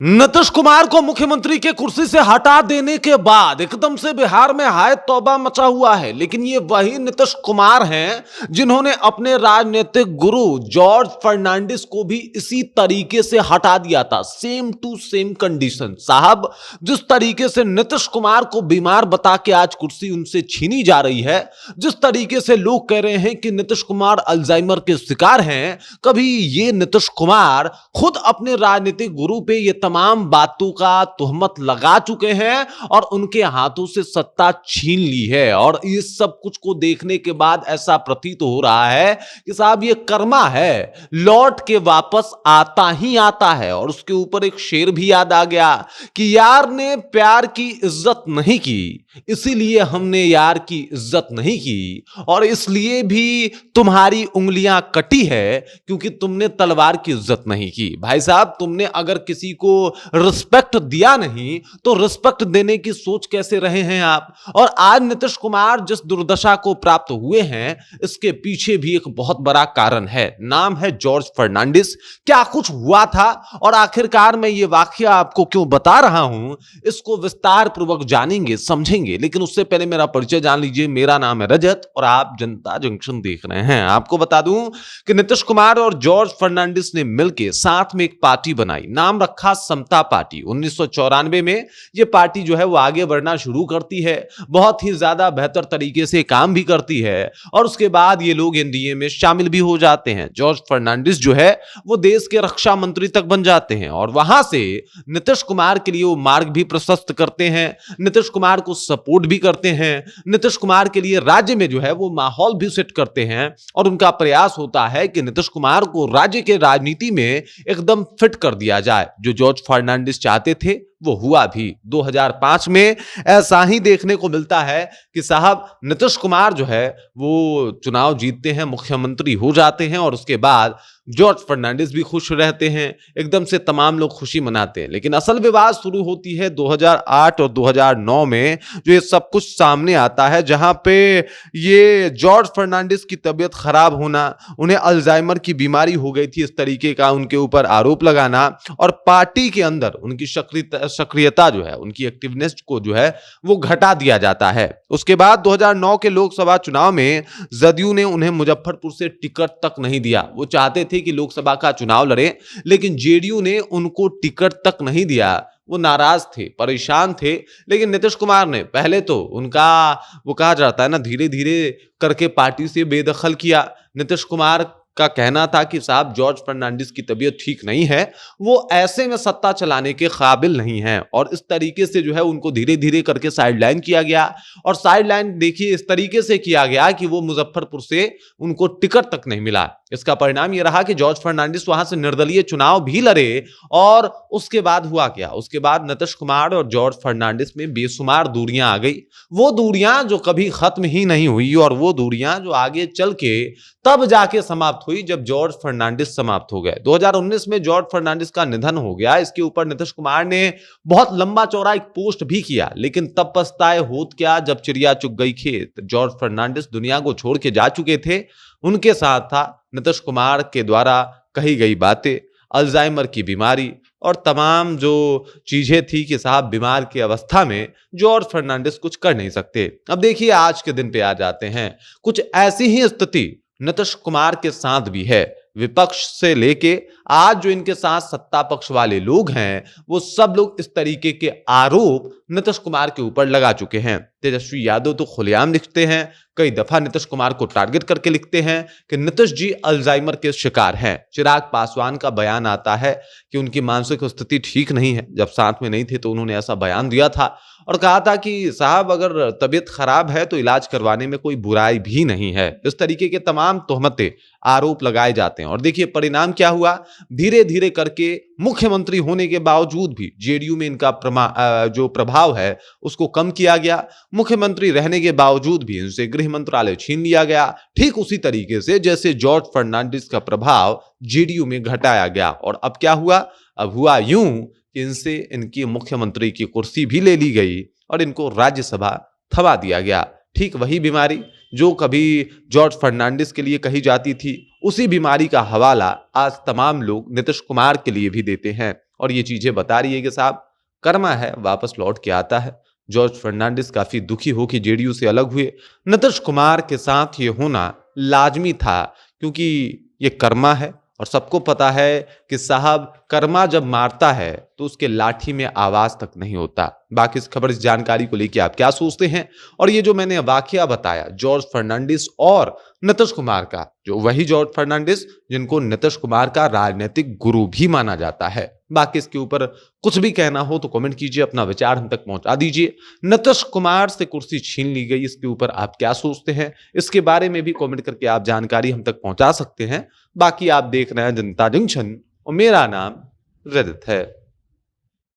नीतीश कुमार को मुख्यमंत्री के कुर्सी से हटा देने के बाद एकदम से बिहार में हाय तौबा मचा हुआ है। लेकिन ये वही नीतीश कुमार हैं जिन्होंने अपने राजनीतिक गुरु जॉर्ज फर्नांडिस को भी इसी तरीके से हटा दिया था। Same to same condition. साहब, जिस तरीके से नीतीश कुमार को बीमार बता के आज कुर्सी उनसे छीनी जा रही है, जिस तरीके से लोग कह रहे हैं कि नीतीश कुमार अल्जाइमर के शिकार हैं, कभी ये नीतीश कुमार खुद अपने राजनीतिक गुरु पे ये तमाम बातों का तुहमत लगा चुके हैं और उनके हाथों से सत्ता छीन ली है। और इस सब कुछ को देखने के बाद ऐसा प्रतीत हो रहा है कि साहब ये कर्मा है, लौट के वापस आता ही आता है। और उसके ऊपर एक शेर भी याद आ गया कि यार ने प्यार की इज्जत नहीं की, इसीलिए हमने यार की इज्जत नहीं की, और इसलिए भी तुम्हारी उंगलियां कटी है क्योंकि तुमने तलवार की इज्जत नहीं की। भाई साहब, तुमने अगर किसी को रिस्पेक्ट दिया नहीं तो रिस्पेक्ट देने की सोच कैसे रहे हैं आप। और आज नीतीश कुमार जिस दुर्दशा को प्राप्त हुए हैं, इसके पीछे भी एक बहुत बड़ा कारण है। नाम है जॉर्ज फर्नांडिस। क्या कुछ हुआ था और आखिरकार मैं ये वाकया आपको क्यों बता रहा हूं, इसको विस्तार पूर्वक जानेंगे, समझेंगे। लेकिन उससे पहले मेरा परिचय जान लीजिए। मेरा नाम है रजत और आप जनता जंक्शन देख रहे हैं। आपको बता दूं कि नीतीश कुमार और जॉर्ज फर्नांडिस ने मिलकर साथ में एक पार्टी बनाई, नाम रखा समता पार्टी। 1994 में यह पार्टी जो है वो आगे बढ़ना शुरू करती है, बहुत ही ज्यादा बेहतर तरीके से काम भी करती है, और उसके बाद ये लोग एनडीए में शामिल भी हो जाते हैं। जॉर्ज फर्नांडिस जो है वो देश के रक्षा मंत्री तक बन जाते हैं और वहां से नीतीश कुमार के लिए वो मार्ग भी प्रशस्त करते हैं, नीतीश कुमार को सपोर्ट भी करते हैं, नीतीश कुमार के लिए राज्य में जो है वो माहौल भी सेट करते हैं। और उनका प्रयास होता है कि नीतीश कुमार को राज्य के राजनीति में एकदम फिट कर दिया जाए। जो जॉर्ज फर्नांडिस चाहते थे वो हुआ भी। 2005 में ऐसा ही देखने को मिलता है कि साहब नीतीश कुमार जो है वो चुनाव जीतते हैं, मुख्यमंत्री हो जाते हैं, और उसके बाद जॉर्ज फर्नांडिस भी खुश रहते हैं। एकदम से तमाम लोग खुशी मनाते हैं। लेकिन असल विवाद शुरू होती है 2008 और 2009 में, जो ये सब कुछ सामने आता है, जहां पे ये जॉर्ज फर्नांडिस की तबीयत खराब होना, उन्हें अल्जाइमर की बीमारी हो गई थी, इस तरीके का उनके ऊपर आरोप लगाना, और पार्टी के अंदर उनकी सक्रियता जो है, उनकी एक्टिवनेस को जो है वो घटा दिया जाता है। उसके बाद 2009 के लोकसभा चुनाव में जदयू ने उन्हें मुजफ्फरपुर से टिकट तक नहीं दिया। वो चाहते थे कि लोकसभा का चुनाव लड़े, लेकिन जेडीयू ने उनको टिकट तक नहीं दिया। वो नाराज थे, परेशान थे। लेकिन नीतीश कुमार ने पहले तो उनका, वो कहा जाता है ना, धीरे धीरे करके पार्टी से बेदखल किया। नीतीश कुमार का कहना था कि साहब जॉर्ज फर्नांडिस की तबीयत ठीक नहीं है, वो ऐसे में सत्ता चलाने के काबिल नहीं है, और इस तरीके से जो है उनको धीरे धीरे करके साइडलाइन किया गया। और साइडलाइन देखिए इस तरीके से किया गया कि वो मुजफ्फरपुर से उनको टिकट तक नहीं मिला। इसका परिणाम यह रहा कि जॉर्ज फर्नांडिस वहां से निर्दलीय चुनाव भी लड़े। और उसके बाद हुआ क्या, उसके बाद नीतीश कुमार और जॉर्ज फर्नांडिस में बेशुमार दूरियां आ गई। वो दूरियां जो कभी खत्म ही नहीं हुई, और वो दूरियां जो आगे चल के तब जाके समाप्त हुई जब जॉर्ज फर्नांडिस समाप्त हो गए। 2019 में जॉर्ज फर्नांडिस का निधन हो गया। इसके ऊपर नीतीश कुमार ने बहुत लंबा चौड़ा एक पोस्ट भी किया, लेकिन तब पछताए होत क्या जब चिड़िया चुग गई खेत। जॉर्ज फर्नांडिस दुनिया को छोड़ के जा चुके थे। उनके साथ था नीतीश कुमार के द्वारा कही गई बातें, अल्जाइमर की बीमारी, और तमाम जो चीजें थी कि साहब बीमार की अवस्था में जॉर्ज फर्नांडिस कुछ कर नहीं सकते। अब देखिए आज के दिन पे आ जाते हैं। कुछ ऐसी ही स्थिति नीतीश कुमार के साथ भी है। विपक्ष से लेके आज जो इनके साथ सत्ता पक्ष वाले लोग हैं, वो सब लोग इस तरीके के आरोप नीतीश कुमार के ऊपर लगा चुके हैं। तेजस्वी यादव तो खुलेआम लिखते हैं, कई दफा नीतीश कुमार को टारगेट करके लिखते हैं कि नीतीश जी अल्जाइमर के शिकार हैं। चिराग पासवान का बयान आता है कि उनकी मानसिक स्थिति ठीक नहीं है। जब साथ में नहीं थे तो उन्होंने ऐसा बयान दिया था और कहा था कि साहब अगर तबीयत खराब है तो इलाज करवाने में कोई बुराई भी नहीं है। इस तरीके के तमाम तोहमतें, आरोप लगाए जाते हैं। और देखिए परिणाम क्या हुआ, धीरे धीरे करके मुख्यमंत्री होने के बावजूद भी जेडीयू में इनका जो प्रभाव है उसको कम किया गया। मुख्यमंत्री रहने के बावजूद भी इनसे गृह मंत्रालय छीन लिया गया, ठीक उसी तरीके से जैसे जॉर्ज फर्नांडिस का प्रभाव जेडीयू में घटाया गया। और अब क्या हुआ, अब हुआ यूं कि इनसे इनकी मुख्यमंत्री की कुर्सी भी ले ली गई और इनको राज्यसभा थमा दिया गया। ठीक वही बीमारी जो कभी जॉर्ज फर्नांडिस के लिए कही जाती थी, उसी बीमारी का हवाला आज तमाम लोग नीतीश कुमार के लिए भी देते हैं। और ये चीजें बता रही है कि साहब कर्मा है, वापस लौट के आता है। जॉर्ज फर्नांडिस काफी दुखी हो कि जेडीयू से अलग हुए। नीतीश कुमार के साथ ये होना लाजमी था, क्योंकि ये कर्मा है और सबको पता है कि साहब कर्मा जब मारता है तो उसके लाठी में आवाज तक नहीं होता। बाकी इस खबर, इस जानकारी को लेकर आप क्या सोचते हैं? और ये जो मैंने वाकया बताया जॉर्ज फर्नांडिस और नीतीश कुमार का, जो वही जॉर्ज फर्नांडिस जिनको नीतीश कुमार का राजनीतिक गुरु भी माना जाता है, बाकी इसके ऊपर कुछ भी कहना हो तो कमेंट कीजिए, अपना विचार हम तक पहुंचा दीजिए। नीतीश कुमार से कुर्सी छीन ली गई, इसके ऊपर आप क्या सोचते हैं? इसके बारे में भी कमेंट करके आप जानकारी हम तक पहुंचा सकते हैं। बाकी आप देख रहे हैं जनता जंक्शन और मेरा नाम रजत है।